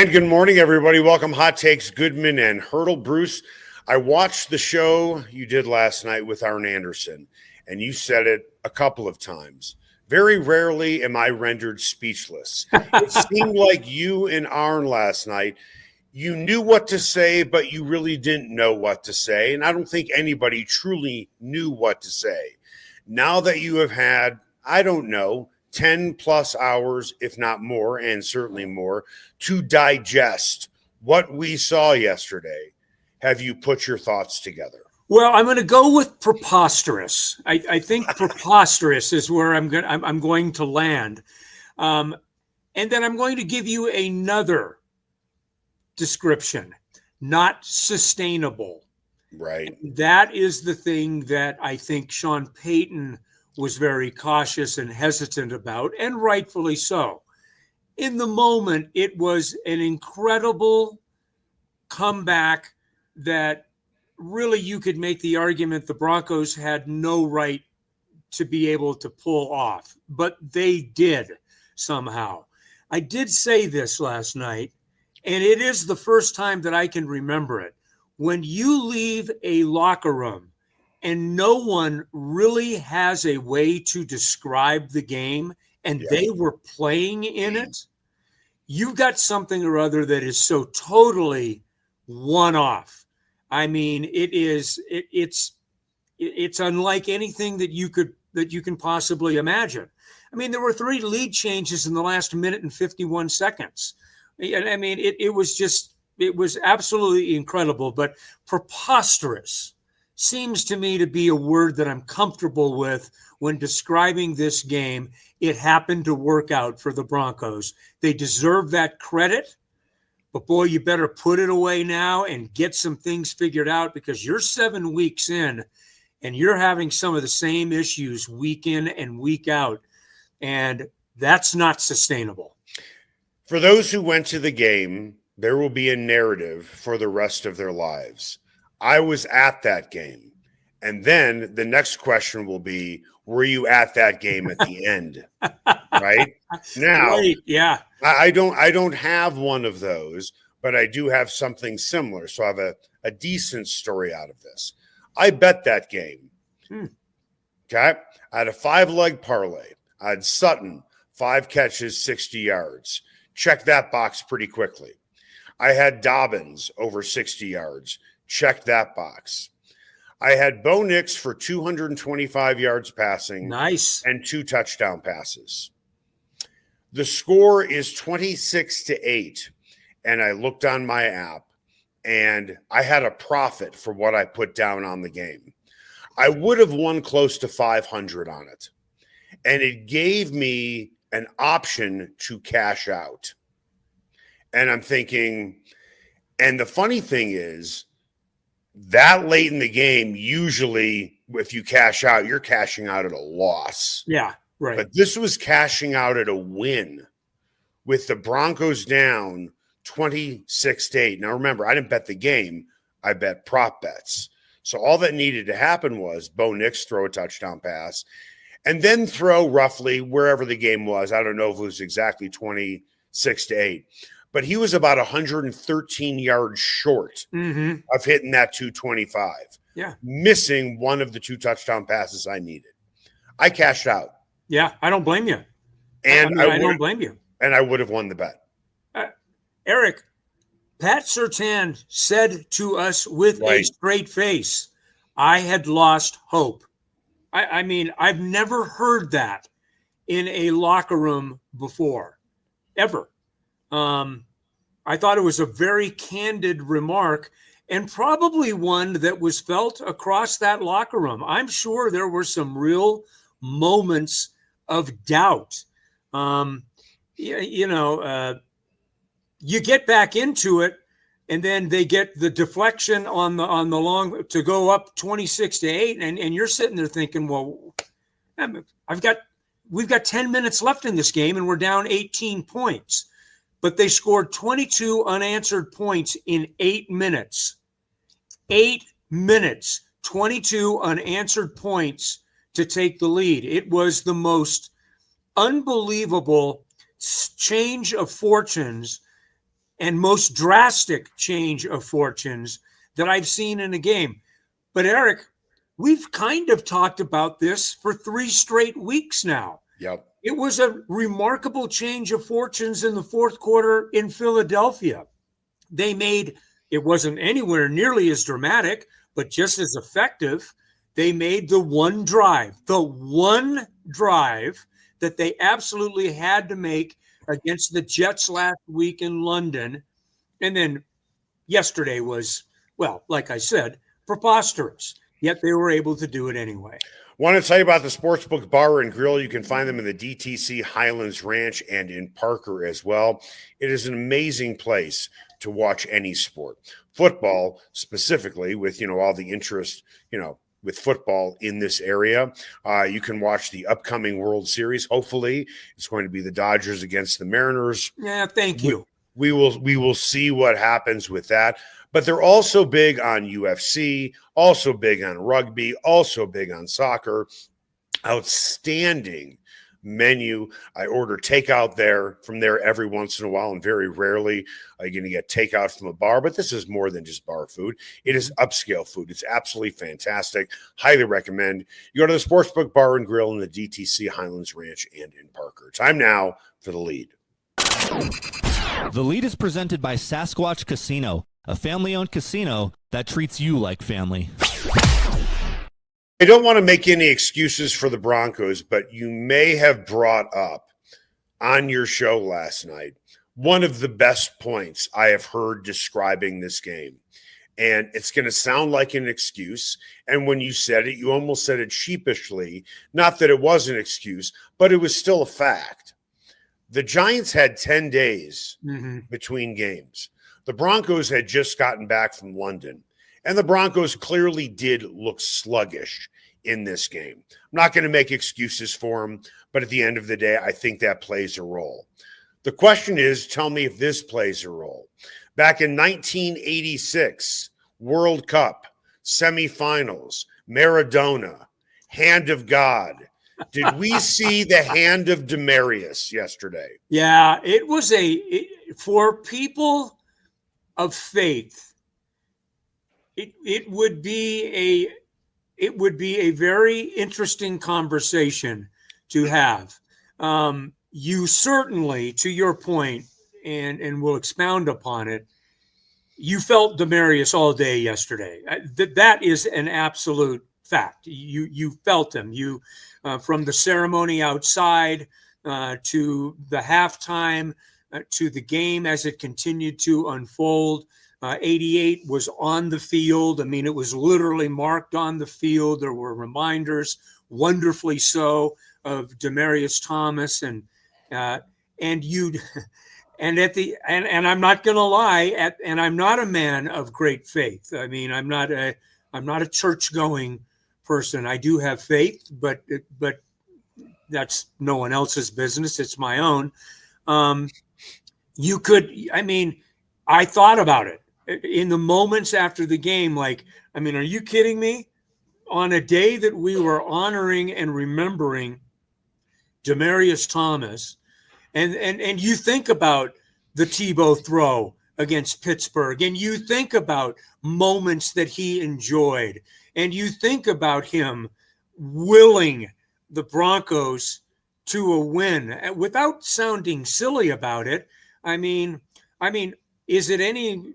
And good morning, everybody. Welcome, Hot Takes, Goodman and Haertl. Bruce, I watched the show you did last night with Arn Anderson, and you said it a couple of times. Very rarely am I rendered speechless. It seemed like you and Arn last night, you knew what to say, but you really didn't know what to say. And I don't think anybody truly knew what to say. Now that you have had, I don't know, 10 plus hours, if not more, and certainly more, to digest what we saw yesterday, have you put your thoughts together? Well, I'm going to go with preposterous. I think preposterous is where I'm going to land. And then I'm going to give you another description, not sustainable. Right. And that is the thing that I think Sean Payton was very cautious and hesitant about, and rightfully so. In the moment, it was an incredible comeback that really you could make the argument the Broncos had no right to be able to pull off, but they did somehow. I did say this last night, and it is the first time that I can remember it. When you leave a locker room and no one really has a way to describe the game, and they were playing in it, you've got something or other that is so totally one-off. I mean, it's unlike anything that you can possibly imagine. I mean, there were 3 lead changes in the last minute and 51 seconds. I mean, it was absolutely incredible, but preposterous seems to me to be a word that I'm comfortable with when describing this game. It happened to work out for the Broncos. They deserve that credit, but boy, you better put it away now and get some things figured out, because you're 7 weeks in and you're having some of the same issues week in and week out, and that's not sustainable. For those who went to the game, there will be a narrative for the rest of their lives. I was at that game. And then the next question will be, were you at that game at the end? Right? Now, right, yeah. I don't have one of those, but I do have something similar. So I have a decent story out of this. I bet that game. Okay. I had a 5-leg parlay. I had Sutton, 5 catches, 60 yards. Check that box pretty quickly. I had Dobbins over 60 yards. Check that box. I had Bo Nix for 225 yards passing. Nice. And 2 touchdown passes. The score is 26-8. And I looked on my app and I had a profit for what I put down on the game. I would have won close to 500 on it. And it gave me an option to cash out. And I'm thinking, and the funny thing is, that late in the game, usually if you cash out, you're cashing out at a loss. Yeah, right. But this was cashing out at a win with the Broncos down 26-8. Now, remember, I didn't bet the game. I bet prop bets. So all that needed to happen was Bo Nix throw a touchdown pass and then throw roughly wherever the game was. I don't know if it was exactly 26-8. But he was about 113 yards short of hitting that 225. Yeah. Missing one of the 2 touchdown passes I needed. I cashed out. Yeah, I don't blame you. And I don't blame you. And I would have won the bet. Eric, Pat Surtain said to us with a straight face, I had lost hope. I mean, I've never heard that in a locker room before, ever. I thought it was a very candid remark, and probably one that was felt across that locker room. I'm sure there were some real moments of doubt. You get back into it, and then they get the deflection on the long to go up 26-8, and you're sitting there thinking, well, we've got 10 minutes left in this game, and we're down 18 points. But they scored 22 unanswered points in 8 minutes. 8 minutes, 22 unanswered points to take the lead. It was the most unbelievable change of fortunes and most drastic change of fortunes that I've seen in a game. But Eric, we've kind of talked about this for 3 straight weeks now. Yep. It was a remarkable change of fortunes in the fourth quarter in Philadelphia. They made, it wasn't anywhere nearly as dramatic, but just as effective. They made the one drive that they absolutely had to make against the Jets last week in London. And then yesterday was, well, like I said, preposterous. Yet they were able to do it anyway. Want to tell you about the Sportsbook Bar and Grill. You can find them in the DTC Highlands Ranch and in Parker as well. It is an amazing place to watch any sport. Football, specifically, with, all the interest, with football in this area. You can watch the upcoming World Series. Hopefully, it's going to be the Dodgers against the Mariners. Yeah, thank you. We will see what happens with that. But they're also big on UFC, also big on rugby, also big on soccer. Outstanding menu. I order takeout from there every once in a while, and very rarely are you going to get takeout from a bar. But this is more than just bar food. It is upscale food. It's absolutely fantastic. Highly recommend. You go to the Sportsbook Bar and Grill in the DTC Highlands Ranch and in Parker. Time now for the lead. The lead is presented by Sasquatch Casino, a family-owned casino that treats you like family. I don't want to make any excuses for the Broncos, but you may have brought up on your show last night one of the best points I have heard describing this game. And it's going to sound like an excuse. And when you said it, you almost said it sheepishly. Not that it was an excuse, but it was still a fact. The Giants had 10 days between games. The Broncos had just gotten back from London, and the Broncos clearly did look sluggish in this game. I'm not going to make excuses for them, but at the end of the day, I think that plays a role. The question is, tell me if this plays a role. Back in 1986, World Cup, semifinals, Maradona, hand of God. Did we see the hand of Demaryius yesterday? Yeah, it was for people of faith. It would be a very interesting conversation to have. You certainly, to your point, and we'll expound upon it, you felt Demaryius all day yesterday. That is an absolute fact. You felt him. You from the ceremony outside to the halftime to the game as it continued to unfold. 88 was on the field. I mean, it was literally marked on the field. There were reminders, wonderfully so, of Demaryius Thomas and I'm not going to lie, and I'm not a man of great faith. I mean, I'm not a church-going person. I do have faith, but that's no one else's business. It's my own. I thought about it in the moments after the game. Are you kidding me? On a day that we were honoring and remembering Demaryius Thomas, and you think about the Tebow throw against Pittsburgh, and you think about moments that he enjoyed, and you think about him willing the Broncos to a win without sounding silly about it. I mean, is it any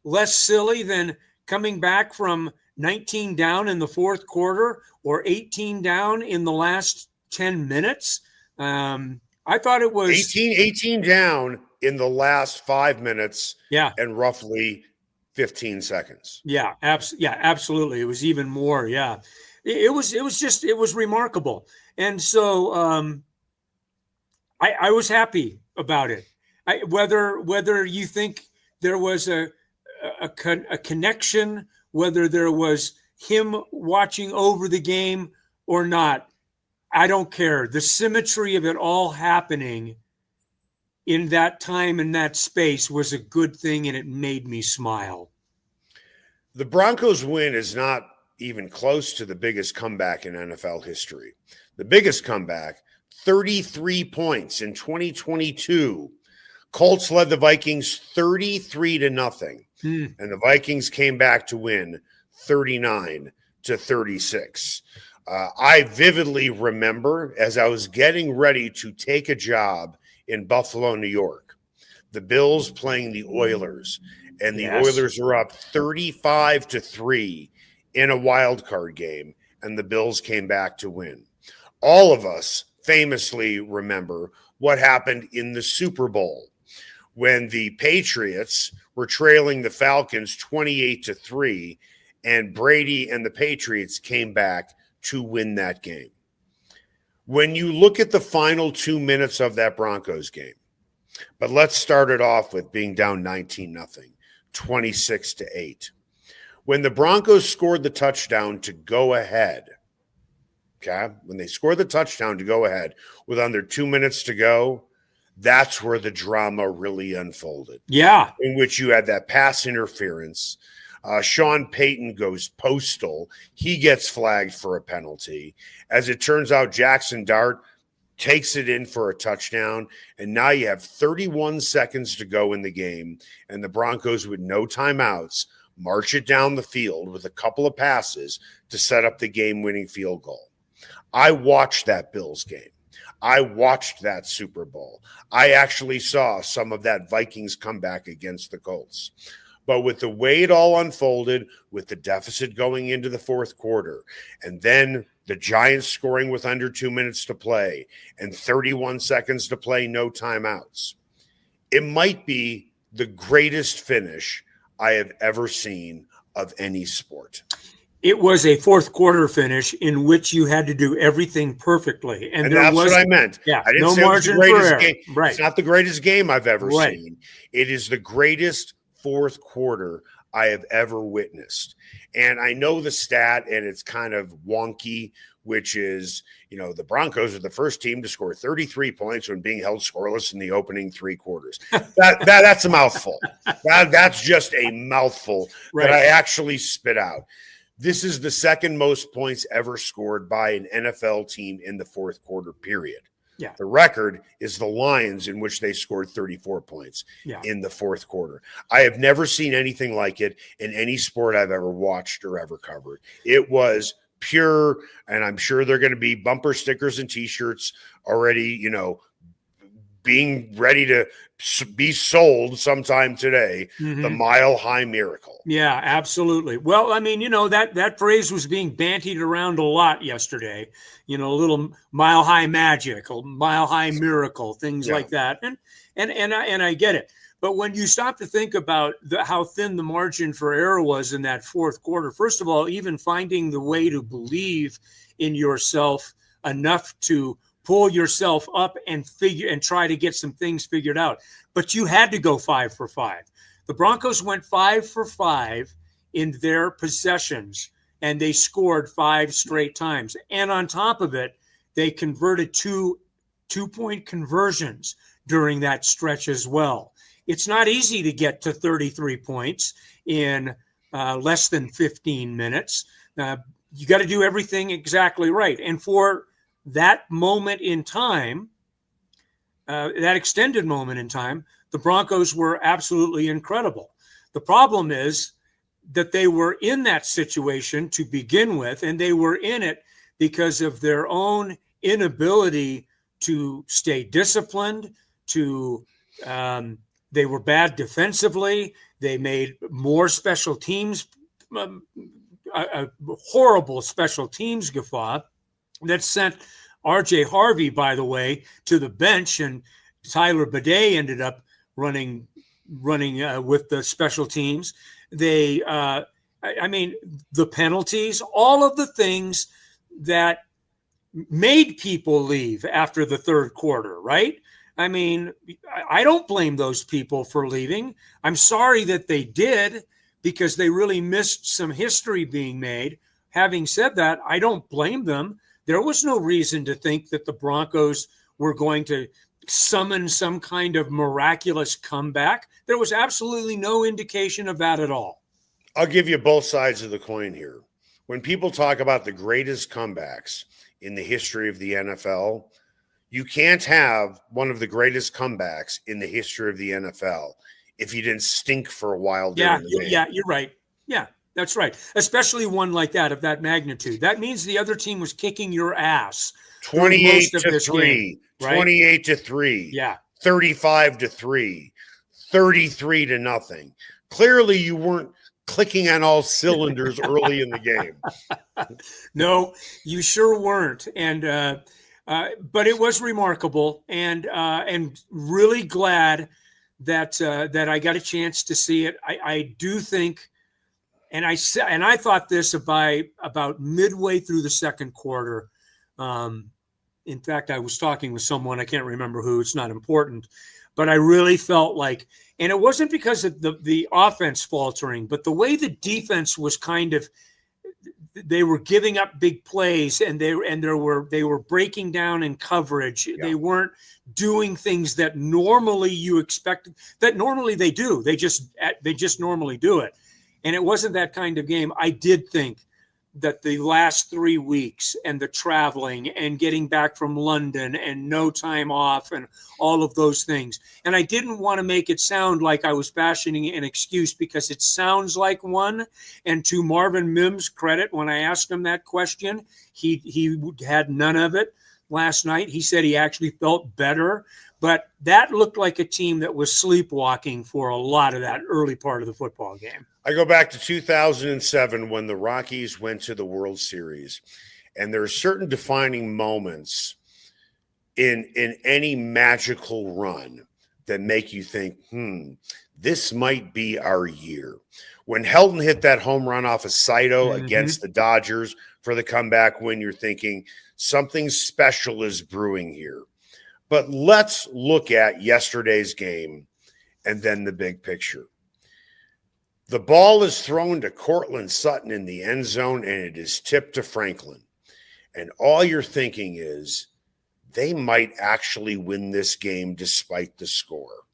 less silly than coming back from 19 down in the fourth quarter or 18 down in the last 10 minutes? I thought it was 18 down in the last 5 minutes. Yeah. And roughly 15 seconds. Yeah, absolutely. It was even more. Yeah. It was remarkable. And so I was happy about it. Whether you think there was a connection, whether there was him watching over the game or not, I don't care. The symmetry of it all happening in that time and that space was a good thing, and it made me smile. The Broncos win is not even close to the biggest comeback in NFL history. The biggest comeback, 33 points in 2022. Colts led the Vikings 33-0, Hmm. and the Vikings came back to win 39-36. I vividly remember as I was getting ready to take a job in Buffalo, New York, the Bills playing the Oilers, and the Yes. Oilers are up 35-3 in a wild card game, and the Bills came back to win. All of us famously remember what happened in the Super Bowl when the Patriots were trailing the Falcons 28-3, and Brady and the Patriots came back to win that game. When you look at the final 2 minutes of that Broncos game, but let's start it off with being down 19-0, 26-8. When the Broncos scored the touchdown to go ahead, when they scored the touchdown to go ahead with under 2 minutes to go, that's where the drama really unfolded. Yeah. In which you had that pass interference. Sean Payton goes postal. He gets flagged for a penalty. As it turns out, Jackson Dart takes it in for a touchdown. And now you have 31 seconds to go in the game. And the Broncos, with no timeouts, march it down the field with a couple of passes to set up the game-winning field goal. I watched that Bills game. I watched that Super Bowl. I actually saw some of that Vikings comeback against the Colts. But with the way it all unfolded, with the deficit going into the fourth quarter, and then the Giants scoring with under 2 minutes to play and 31 seconds to play, no timeouts, it might be the greatest finish I have ever seen of any sport. It was a fourth quarter finish in which you had to do everything perfectly. And there that's was, what I meant. Yeah, I didn't no say it was the margin for greatest error. game. Right. It's not the greatest game I've ever Right. seen. It is the greatest fourth quarter I have ever witnessed. And I know the stat, and it's kind of wonky, which is, the Broncos are the first team to score 33 points when being held scoreless in the opening three quarters. That's a mouthful. That's just a mouthful Right. that I actually spit out. This is the second most points ever scored by an NFL team in the fourth quarter, period. Yeah. The record is the Lions, in which they scored 34 points in the fourth quarter. I have never seen anything like it in any sport I've ever watched or ever covered. It was pure, and I'm sure they're going to be bumper stickers and T-shirts already, being ready to be sold sometime today. Mhm. The Mile High Miracle. Yeah, absolutely. Well, I mean, that phrase was being bandied around a lot yesterday. A little Mile High Magic, a Mile High Miracle, things like that. And I get it. But when you stop to think about how thin the margin for error was in that fourth quarter, first of all, even finding the way to believe in yourself enough to pull yourself up and try to get some things figured out. But you had to go 5 for 5. The Broncos went 5 for 5 in their possessions, and they scored 5 straight times. And on top of it, they converted two-point conversions during that stretch as well. It's not easy to get to 33 points in less than 15 minutes. You got to do everything exactly right. And for that moment in time, that extended moment in time, the Broncos were absolutely incredible. The problem is that they were in that situation to begin with, and they were in it because of their own inability to stay disciplined, they were bad defensively. They made more special teams, a horrible special teams gaffe that sent R.J. Harvey, by the way, to the bench, and Tyler Bidet ended up running with the special teams. The penalties, all of the things that made people leave after the third quarter, right? I mean, I don't blame those people for leaving. I'm sorry that they did, because they really missed some history being made. Having said that, I don't blame them. There was no reason to think that the Broncos were going to summon some kind of miraculous comeback. There was absolutely no indication of that at all. I'll give you both sides of the coin here. When people talk about the greatest comebacks in the history of the NFL, You can't have one of the greatest comebacks in the history of the NFL if you didn't stink for a while. Yeah, you're right. Yeah, that's right. Especially one like that of that magnitude. That means the other team was kicking your ass. 28-3, right? 28-3, yeah, 35-3, 33-0. Clearly, you weren't clicking on all cylinders early in the game. No, you sure weren't. And but it was remarkable, and really glad that I got a chance to see it. I do think, and I thought this about midway through the second quarter. In fact, I was talking with someone, I can't remember who, it's not important, but I really felt like, and it wasn't because of the offense faltering, but the way the defense was they were giving up big plays, and they were breaking down in coverage. Yeah. They weren't doing things that normally you expected, that normally they do. They just normally do it. And it wasn't that kind of game. I did think that the last 3 weeks and the traveling and getting back from London and no time off and all of those things. And I didn't want to make it sound like I was fashioning an excuse, because it sounds like one. And to Marvin Mims' credit, when I asked him that question, he had none of it last night. He said he actually felt better. But that looked like a team that was sleepwalking for a lot of that early part of the football game. I go back to 2007 when the Rockies went to the World Series, and there are certain defining moments in any magical run that make you think, this might be our year. When Helton hit that home run off of Saito against the Dodgers for the comeback win, you're thinking something special is brewing here. But let's look at yesterday's game and then the big picture. The ball is thrown to Courtland Sutton in the end zone, and it is tipped to Franklin. And all you're thinking is they might actually win this game despite the score.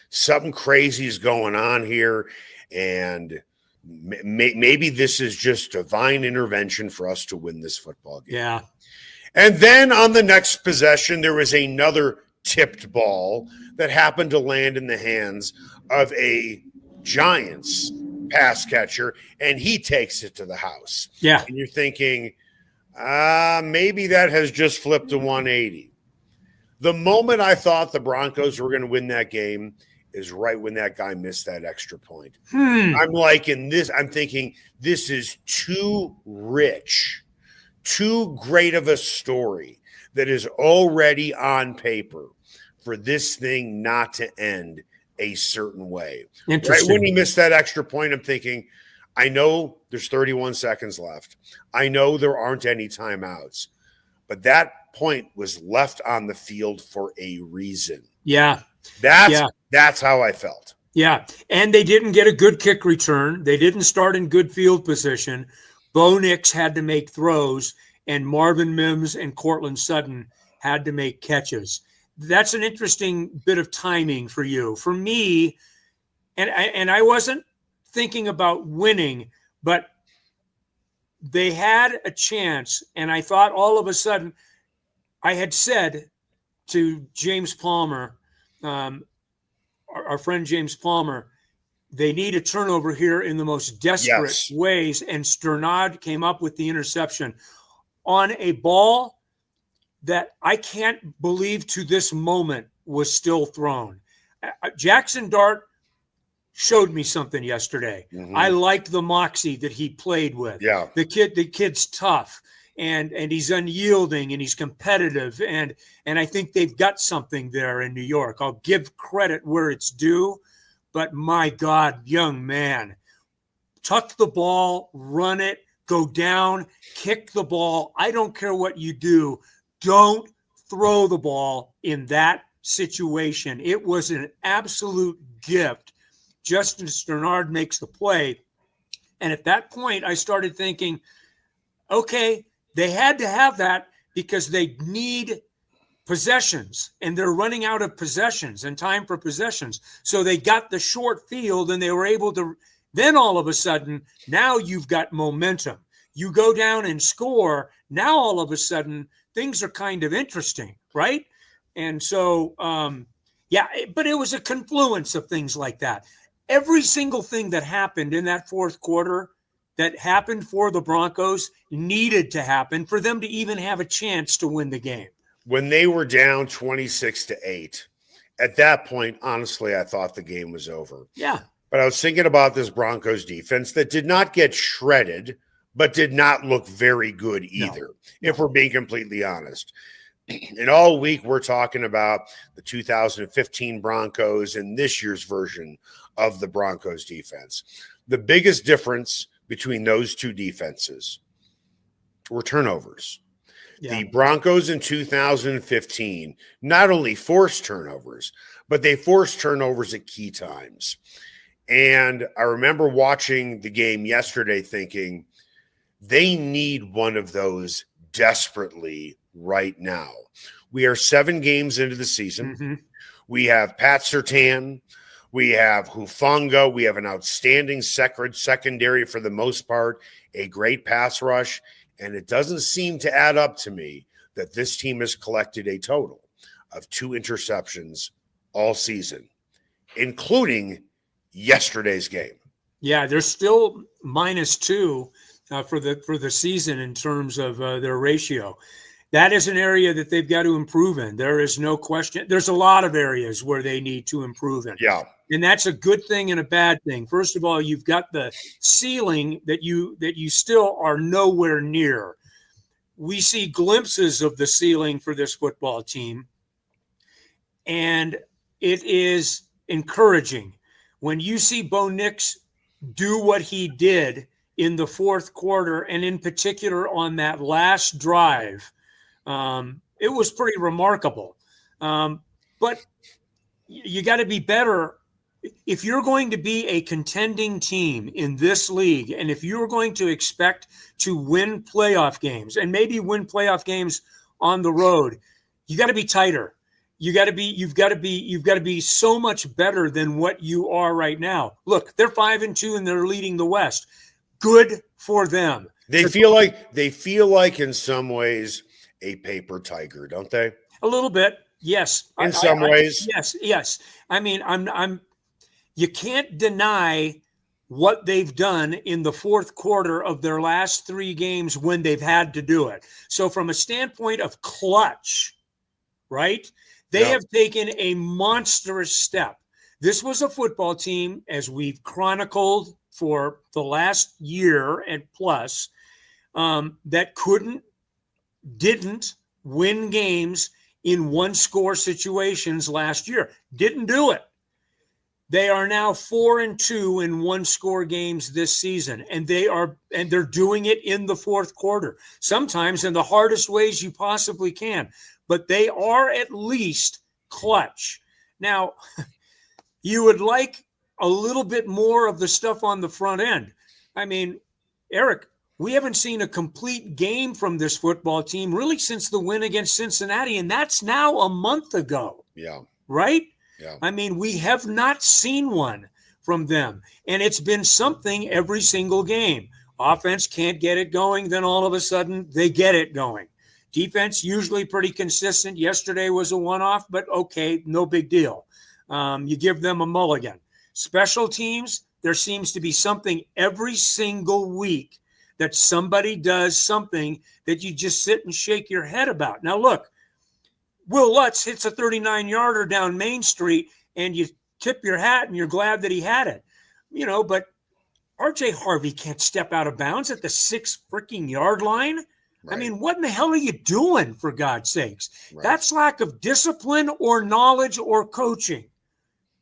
Something crazy is going on here, and maybe this is just divine intervention for us to win this football game. Yeah. And then on the next possession, there was another tipped ball that happened to land in the hands of a Giants pass catcher, and he takes it to the house. Yeah. And you're thinking, maybe that has just flipped to 180. The moment I thought the Broncos were going to win that game is right when that guy missed that extra point. I'm thinking this is too rich, too great of a story that is already on paper for this thing not to end a certain way. Right when he missed that extra point, I'm thinking, I know there's 31 seconds left. I know there aren't any timeouts, but that point was left on the field for a reason. Yeah. That's how I felt. Yeah. And they didn't get a good kick return. They didn't start in good field position. Bo Nix had to make throws, and Marvin Mims and Courtland Sutton had to make catches. That's an interesting bit of timing for you. For me, and I wasn't thinking about winning, but they had a chance, and I thought all of a sudden, I had said to James Palmer, our friend James Palmer, they need a turnover here in the most desperate ways, and Sternad came up with the interception on a ball that I can't believe to this moment was still thrown. Jackson Dart showed me something yesterday. I liked the moxie that he played with. Yeah. The kid's tough, and he's unyielding, and he's competitive, and I think they've got something there in New York. I'll give credit where it's due, but my God, young man, tuck the ball, run it, go down, kick the ball. I don't care what you do. Don't throw the ball in that situation. It was an absolute gift. Justin Sternard makes the play. And at that point, I started thinking, okay, they had to have that because they need possessions, and they're running out of possessions and time for possessions. So they got the short field, and they were able to. Then all of a sudden, now you've got momentum. You go down and score. Now all of a sudden, things are kind of interesting, right? And so, but it was a confluence of things like that. Every single thing that happened in that fourth quarter that happened for the Broncos needed to happen for them to even have a chance to win the game. When they were down 26-8, at that point, honestly, I thought the game was over. Yeah. But I was thinking about this Broncos defense that did not get shredded, but did not look very good either, if we're being completely honest. And all week we're talking about the 2015 Broncos and this year's version of the Broncos defense. The biggest difference between those two defenses were turnovers. Yeah. The Broncos in 2015 not only forced turnovers, but they forced turnovers at key times. And I remember watching the game yesterday thinking they need one of those desperately right now. We are 7 games into the season. Mm-hmm. We have Pat Surtain. We have Hufanga. We have an outstanding secondary for the most part, a great pass rush. And it doesn't seem to add up to me that this team has collected a total of 2 interceptions all season, including yesterday's game. Yeah, they're still -2 for the season in terms of their ratio. That is an area that they've got to improve in. There is no question. There's a lot of areas where they need to improve in. Yeah. And that's a good thing and a bad thing. First of all, you've got the ceiling that you still are nowhere near. We see glimpses of the ceiling for this football team, and it is encouraging when you see Bo Nix do what he did in the fourth quarter, and in particular on that last drive. It was pretty remarkable. But you got to be better. If you're going to be a contending team in this league, and if you're going to expect to win playoff games and maybe win playoff games on the road, you got to be tighter. You've got to be so much better than what you are right now. Look, they're 5-2 and they're leading the West. Good for them. They feel like in some ways a paper tiger, don't they? A little bit, yes. In some ways, yes. I mean, you can't deny what they've done in the fourth quarter of their last 3 games when they've had to do it. So from a standpoint of clutch, right, they have taken a monstrous step. This was a football team, as we've chronicled for the last year and plus, that didn't win games in one-score situations last year. Didn't do it. They are now 4-2 in one-score games this season, and they're doing it in the fourth quarter, sometimes in the hardest ways you possibly can. But they are at least clutch. Now, you would like a little bit more of the stuff on the front end. I mean, Eric, we haven't seen a complete game from this football team really since the win against Cincinnati, and that's now a month ago. Yeah. Right? Yeah. I mean, we have not seen one from them, and it's been something every single game. Offense can't get it going, then all of a sudden they get it going. Defense usually pretty consistent. Yesterday was a one-off, but okay, no big deal. You give them a mulligan. Special teams, there seems to be something every single week that somebody does something that you just sit and shake your head about. Now, look, Will Lutz hits a 39-yarder down Main Street, and you tip your hat and you're glad that he had it. You know, but R.J. Harvey can't step out of bounds at the 6-freaking-yard line. Right. I mean, what in the hell are you doing, for God's sakes? Right. That's lack of discipline or knowledge or coaching.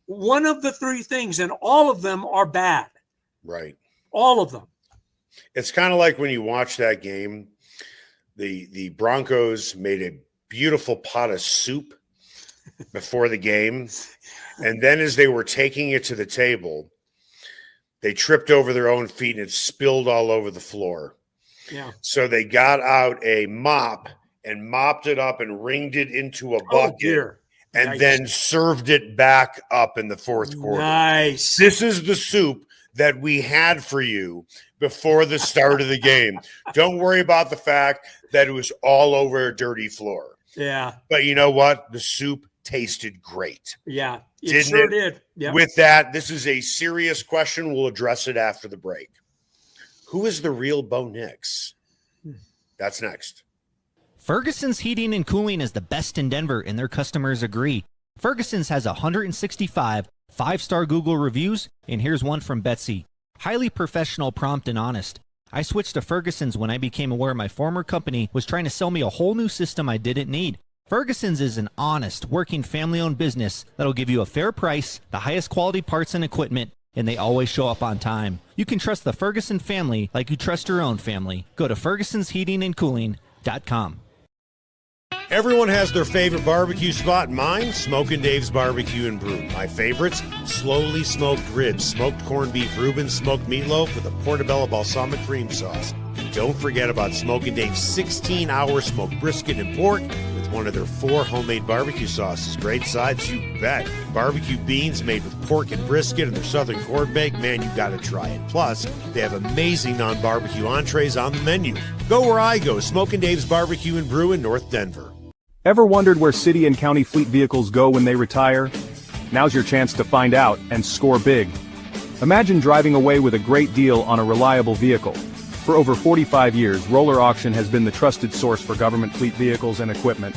One of the 3 things, and all of them are bad. Right. All of them. It's kind of like when you watch that game, the Broncos made a beautiful pot of soup before the game. And then as they were taking it to the table, they tripped over their own feet and it spilled all over the floor. Yeah. So they got out a mop and mopped it up and wringed it into a bucket and then served it back up in the fourth quarter. Nice. This is the soup that we had for you before the start of the game. Don't worry about the fact that it was all over a dirty floor. Yeah. But you know what? The soup tasted great. Yeah. It Didn't sure it? did. Yeah. With that, this is a serious question. We'll address it after the break. Who is the real Bo Nix? That's next. Ferguson's Heating and Cooling is the best in Denver, and their customers agree. Ferguson's has 165 5-star Google reviews, and here's one from Betsy. Highly professional, prompt, and honest. I switched to Ferguson's when I became aware my former company was trying to sell me a whole new system I didn't need. Ferguson's is an honest, working, family-owned business that'll give you a fair price, the highest quality parts and equipment, and they always show up on time. You can trust the Ferguson family like you trust your own family. Go to fergusonsheatingandcooling.com. Everyone has their favorite barbecue spot. Mine, Smokin' Dave's Barbecue and Brew. My favorites, slowly smoked ribs, smoked corned beef Reuben, smoked meatloaf with a portobello balsamic cream sauce. Don't forget about Smokin' Dave's 16-hour smoked brisket and pork with one of their 4 homemade barbecue sauces. Great sides, you bet. Barbecue beans made with pork and brisket and their southern corned bake. Man, you gotta try it. Plus, they have amazing non-barbecue entrees on the menu. Go where I go, Smokin' Dave's Barbecue and Brew in North Denver. Ever wondered where city and county fleet vehicles go when they retire? Now's your chance to find out and score big. Imagine driving away with a great deal on a reliable vehicle. For over 45 years, Roller Auction has been the trusted source for government fleet vehicles and equipment.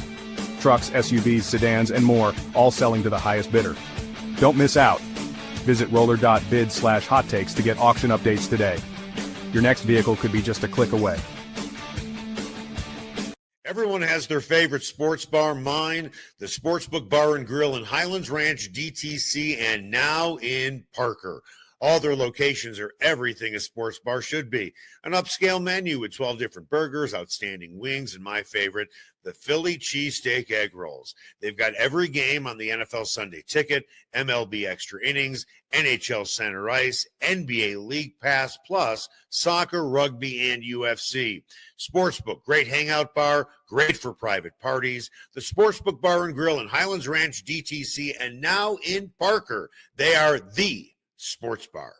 Trucks, SUVs, sedans, and more, all selling to the highest bidder. Don't miss out. Visit roller.bid/hot takes to get auction updates today. Your next vehicle could be just a click away. Everyone has their favorite sports bar. Mine, the Sportsbook Bar and Grill in Highlands Ranch, DTC, and now in Parker. All their locations are everything a sports bar should be. An upscale menu with 12 different burgers, outstanding wings, and my favorite, the Philly cheesesteak egg rolls. They've got every game on the NFL Sunday Ticket, MLB Extra Innings, NHL Center Ice, NBA League Pass, plus soccer, rugby, and UFC. Sportsbook, great hangout bar, great for private parties. The Sportsbook Bar and Grill in Highlands Ranch, DTC, and now in Parker. They are the sports bar.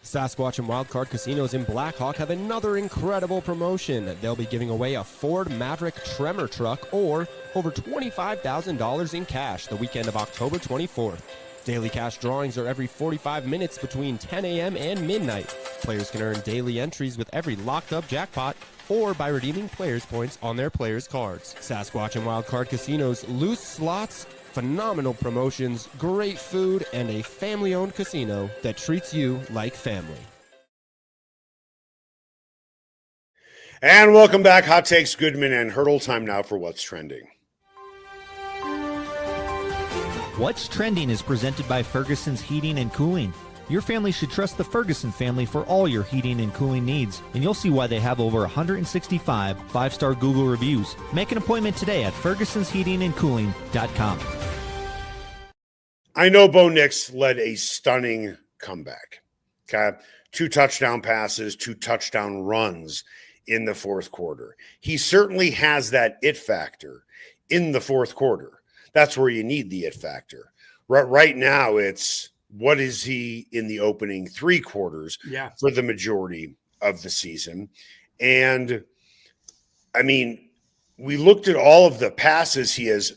Sasquatch and Wildcard Casinos in Blackhawk have another incredible promotion. They'll be giving away a Ford Maverick Tremor truck or over $25,000 in cash the weekend of October 24th. Daily cash drawings are every 45 minutes between 10 a.m. and midnight. Players can earn daily entries with every locked-up jackpot or by redeeming players' points on their players' cards. Sasquatch and Wildcard Casinos, loose slots, phenomenal promotions, great food, and a family-owned casino that treats you like family. And welcome back. Hot Takes, Goodman and Haertl. Time now for What's Trending. What's Trending is presented by Ferguson's Heating and Cooling. Your family should trust the Ferguson family for all your heating and cooling needs, and you'll see why they have over 165 5-star Google reviews. Make an appointment today at fergusonsheatingandcooling.com. I know Bo Nix led a stunning comeback. Okay, 2 touchdown passes, 2 touchdown runs in the fourth quarter. He certainly has that it factor in the fourth quarter. That's where you need the it factor. Right now, it's what is he in the opening 3 quarters for the majority of the season. And, I mean, we looked at all of the passes he has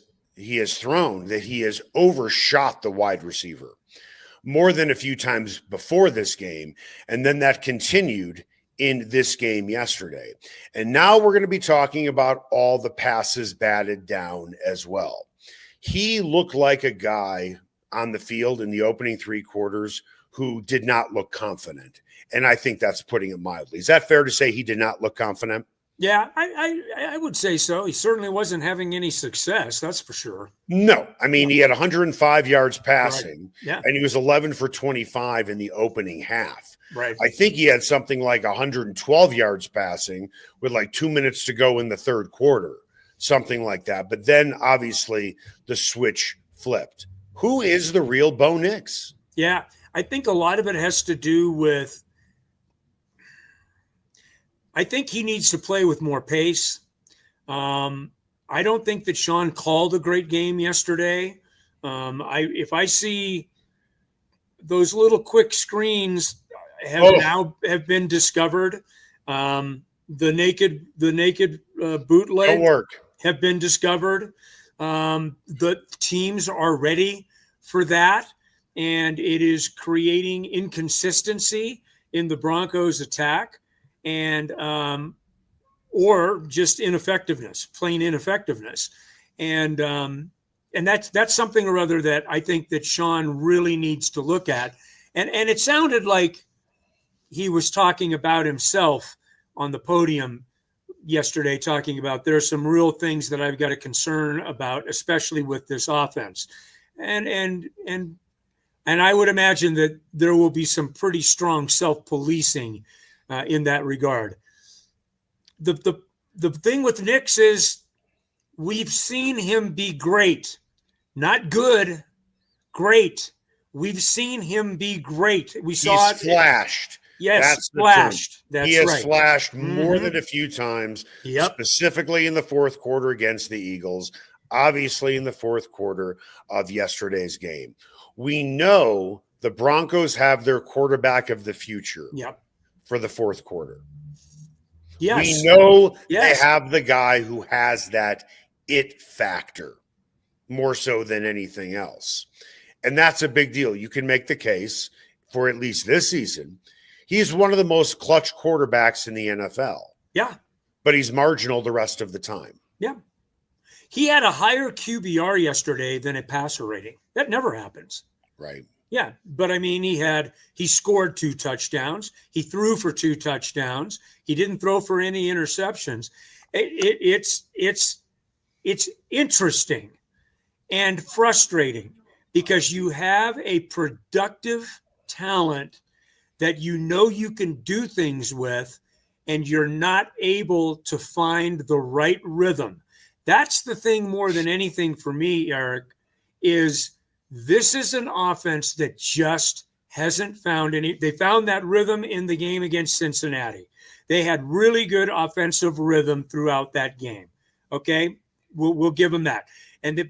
thrown, that he has overshot the wide receiver more than a few times before this game. And then that continued in this game yesterday. And now we're going to be talking about all the passes batted down as well. He looked like a guy on the field in the opening 3 quarters who did not look confident. And I think that's putting it mildly. Is that fair to say he did not look confident? Yeah, I would say so. He certainly wasn't having any success, that's for sure. No. I mean, he had 105 yards passing, right. And he was 11 for 25 in the opening half. Right. I think he had something like 112 yards passing with like 2 minutes to go in the third quarter, something like that. But then, obviously, the switch flipped. Who is the real Bo Nix? Yeah, I think a lot of it has to do with I think he needs to play with more pace. I don't think that Sean called a great game yesterday. If I see those little quick screens have been discovered, the naked bootleg Don't work. have been discovered. The teams are ready for that, and it is creating inconsistency in the Broncos attack and or just ineffectiveness, plain ineffectiveness. And that's something or other that I think that Sean really needs to look at. And it sounded like he was talking about himself on the podium yesterday, talking about there's some real things that I've got a concern about, especially with this offense. And I would imagine that there will be some pretty strong self-policing in that regard. The thing with Nix is we've seen him be great, not good, great. We've seen him be great. We saw it flashed. Yes, flashed. That's he has right. flashed more than a few times, Yep. specifically in the fourth quarter against the Eagles, obviously in the fourth quarter of yesterday's game. We know the Broncos have their quarterback of the future for the fourth quarter. Yes. We know Yes. they have the guy who has that it factor more so than anything else. And that's a big deal. You can make the case for at least this season. He's one of the most clutch quarterbacks in the NFL. Yeah. But he's marginal the rest of the time. Yeah. He had a higher QBR yesterday than a passer rating. That never happens. Right. Yeah. But I mean, he scored 2 touchdowns. He threw for 2 touchdowns. He didn't throw for any interceptions. It's interesting and frustrating because you have a productive talent that you know you can do things with, and you're not able to find the right rhythm. That's the thing more than anything for me, Eric, is this is an offense that just hasn't found any. They found that rhythm in the game against Cincinnati. They had really good offensive rhythm throughout that game. Okay, we'll give them that.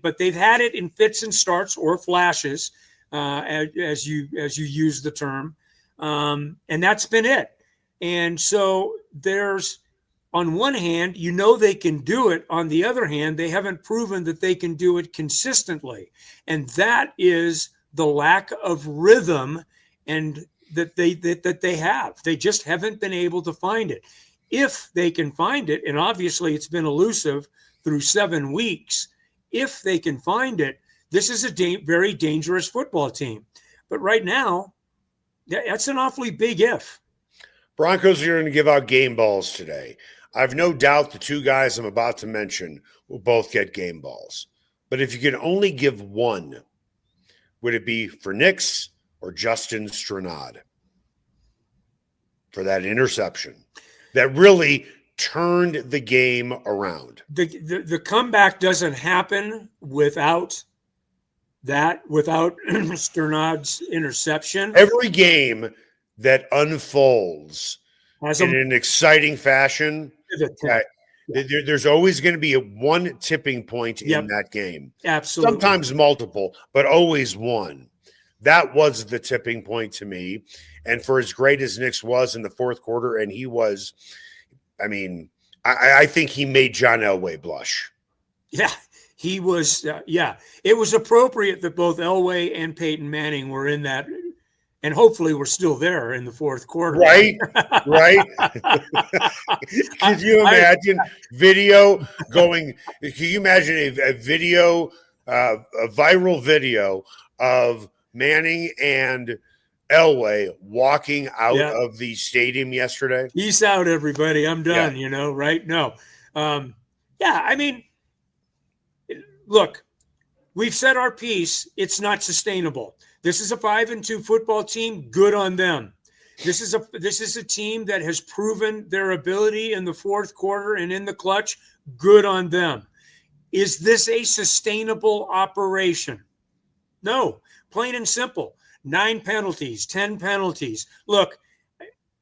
But they've had it in fits and starts or flashes, as you use the term, and that's been it. And so there's, on one hand, you know they can do it. On the other hand, they haven't proven that they can do it consistently, and that is the lack of rhythm and that they have. They just haven't been able to find it. If they can find it, and obviously it's been elusive through 7 weeks, if they can find it, this is a very dangerous football team. But right now, that's an awfully big if. Broncos are going to give out game balls today. I've no doubt the 2 guys I'm about to mention will both get game balls. But if you can only give one, would it be for Nix or Justin Stranad for that interception that really turned the game around? The comeback doesn't happen without Stranad's interception. Every game that unfolds in an exciting fashion, there's always going to be one tipping point in that game. Absolutely. Sometimes multiple, but always one. That was the tipping point to me. And for as great as Nix was in the fourth quarter, and he was, I mean, I think he made John Elway blush. Yeah, he was. It was appropriate that both Elway and Peyton Manning were in that, and hopefully we're still there in the fourth quarter. Right. Could you imagine video going? Can you imagine a video, a viral video of Manning and Elway walking out of the stadium yesterday? Peace out, everybody. I'm done, right? No. I mean, look, we've said our piece. It's not sustainable. This is a 5-2 football team. Good on them. This is a team that has proven their ability in the fourth quarter and in the clutch. Good on them. Is this a sustainable operation? No, plain and simple. 9 penalties, 10 penalties. Look,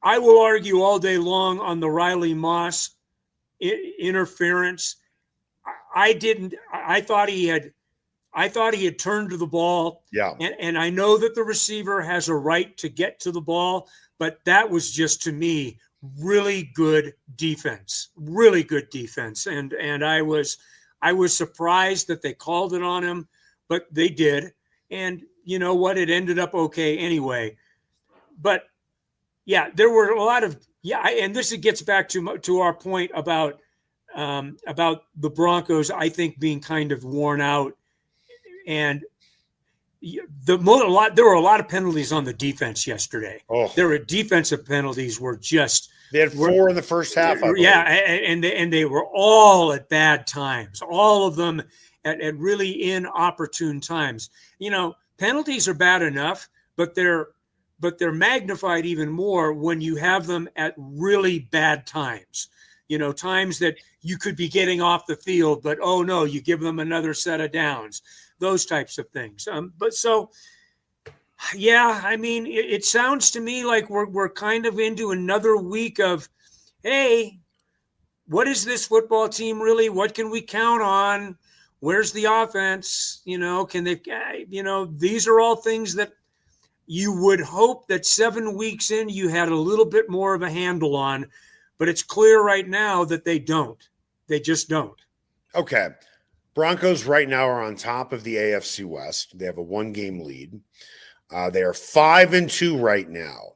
I will argue all day long on the Riley Moss interference. I thought he had turned to the ball. Yeah. And I know that the receiver has a right to get to the ball, but that was just, to me, really good defense. Really good defense. And I was I was surprised that they called it on him, but they did. And you know what? It ended up okay anyway. But yeah, there were a lot of and this gets back to our point about the Broncos, I think, being kind of worn out, and there were a lot of penalties on the defense yesterday. Oh. There were defensive penalties were just. They had 4 in the first half. Yeah, and they were all at bad times. All of them at really inopportune times. You know, penalties are bad enough, but they're magnified even more when you have them at really bad times. You know, times that you could be getting off the field, but oh no, you give them another set of downs. Those types of things. But so. Yeah, I mean, it sounds to me like we're kind of into another week of, hey, what is this football team really? What can we count on? Where's the offense? You know, can they, you know, these are all things that you would hope that 7 weeks in you had a little bit more of a handle on, but it's clear right now that they don't. They just don't. Okay. Broncos right now are on top of the AFC West. They have a 1-game lead. They are 5-2 right now.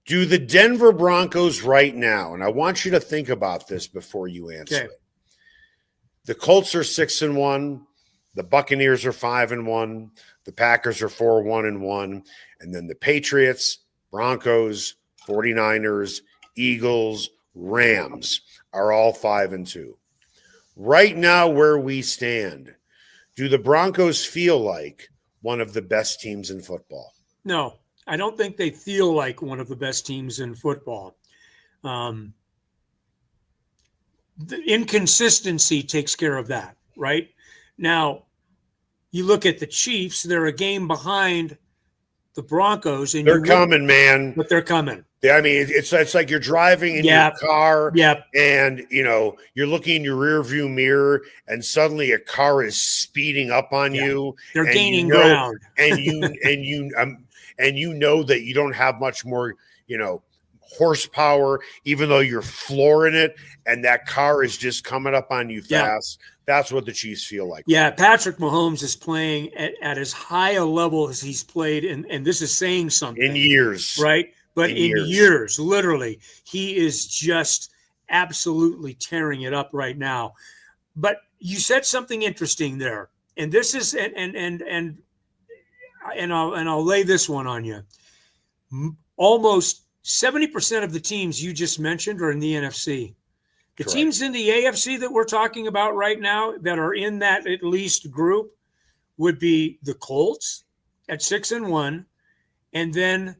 Do the Denver Broncos right now, and I want you to think about this before you answer it. The Colts are 6-1. The Buccaneers are 5-1. The Packers are 4-1-1. And then the Patriots, Broncos, 49ers, Eagles, Rams are all 5-2. Right now, where we stand, do the Broncos feel like one of the best teams in football? No, I don't think they feel like one of the best teams in football. The inconsistency takes care of that, right? Now, you look at the Chiefs, they're a game behind the Broncos. And they're coming, man. But they're coming. Yeah, I mean, it's like you're driving in your car, and you know you're looking in your rear view mirror, and suddenly a car is speeding up on you. They're gaining ground, and you know that you don't have much more, you know, horsepower, even though you're flooring it, and that car is just coming up on you fast. That's what the Chiefs feel like. Yeah, Patrick Mahomes is playing at as high a level as he's played, and this is saying something in years, right? But in years, literally, he is just absolutely tearing it up right now. But you said something interesting there, and this is and I'll lay this one on you. Almost 70% of the teams you just mentioned are in the NFC. The Correct. Teams in the AFC that we're talking about right now that are in that at least group would be the Colts at 6-1, and then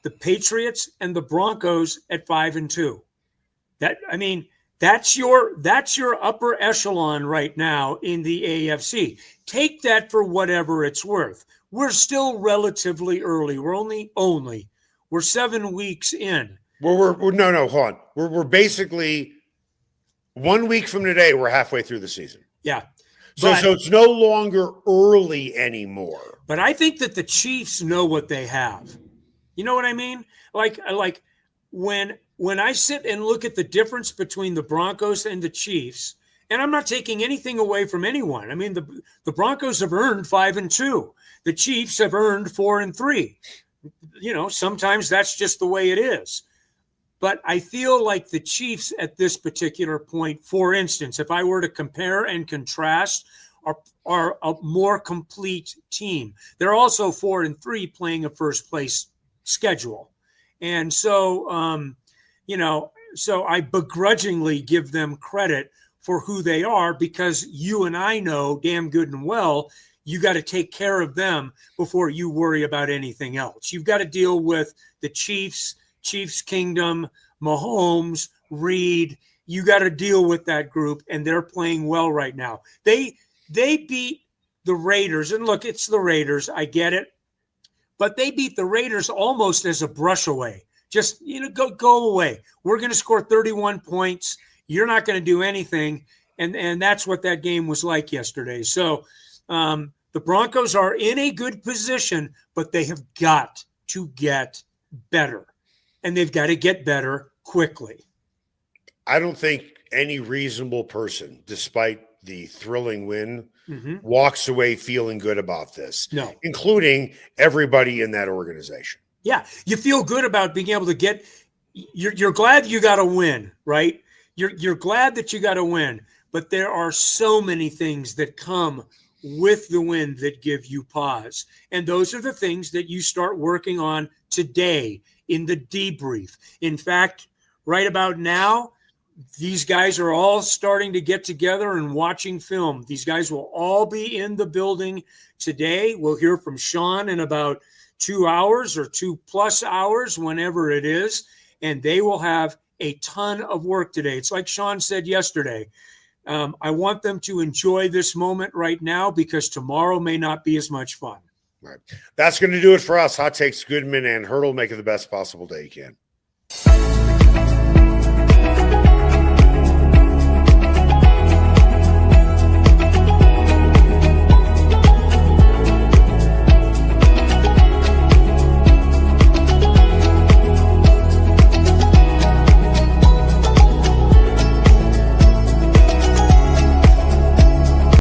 the Patriots and the Broncos at 5-2. That's your upper echelon right now in the AFC. Take that for whatever it's worth. We're still relatively early. We're 7 weeks in. Hold on. We're basically 1 week from today. We're halfway through the season. Yeah. So it's no longer early anymore. But I think that the Chiefs know what they have. You know what I mean? Like when I sit and look at the difference between the Broncos and the Chiefs, and I'm not taking anything away from anyone. I mean, the Broncos have earned 5-2. The Chiefs have earned 4-3. You know, sometimes that's just the way it is. But I feel like the Chiefs at this particular point, for instance, if I were to compare and contrast, are a more complete team. They're also 4-3 playing a first place schedule. And so, so I begrudgingly give them credit for who they are, because you and I know damn good and well, you got to take care of them before you worry about anything else. You've got to deal with the Chiefs Kingdom, Mahomes, Reed. You got to deal with that group, and they're playing well right now. They beat the Raiders, and look, it's the Raiders. I get it. But they beat the Raiders almost as a brush away. Just, go away. We're going to score 31 points. You're not going to do anything. And that's what that game was like yesterday. So the Broncos are in a good position, but they have got to get better. And they've got to get better quickly. I don't think any reasonable person, despite the thrilling win Mhm. walks away feeling good about this, No. including everybody in that organization. Yeah, you feel good about being able to get. You're glad you got a win, right? You're glad that you got a win, but there are so many things that come with the win that give you pause, and those are the things that you start working on today in the debrief. In fact, right about now, these guys are all starting to get together and watching film. These guys will all be in the building today. We'll hear from Sean in about 2 hours or 2+ hours, whenever it is, and they will have a ton of work today. It's like Sean said yesterday. I want them to enjoy this moment right now because tomorrow may not be as much fun. Right. That's going to do it for us. Hot Takes Goodman and Haertl. Make it the best possible day you can.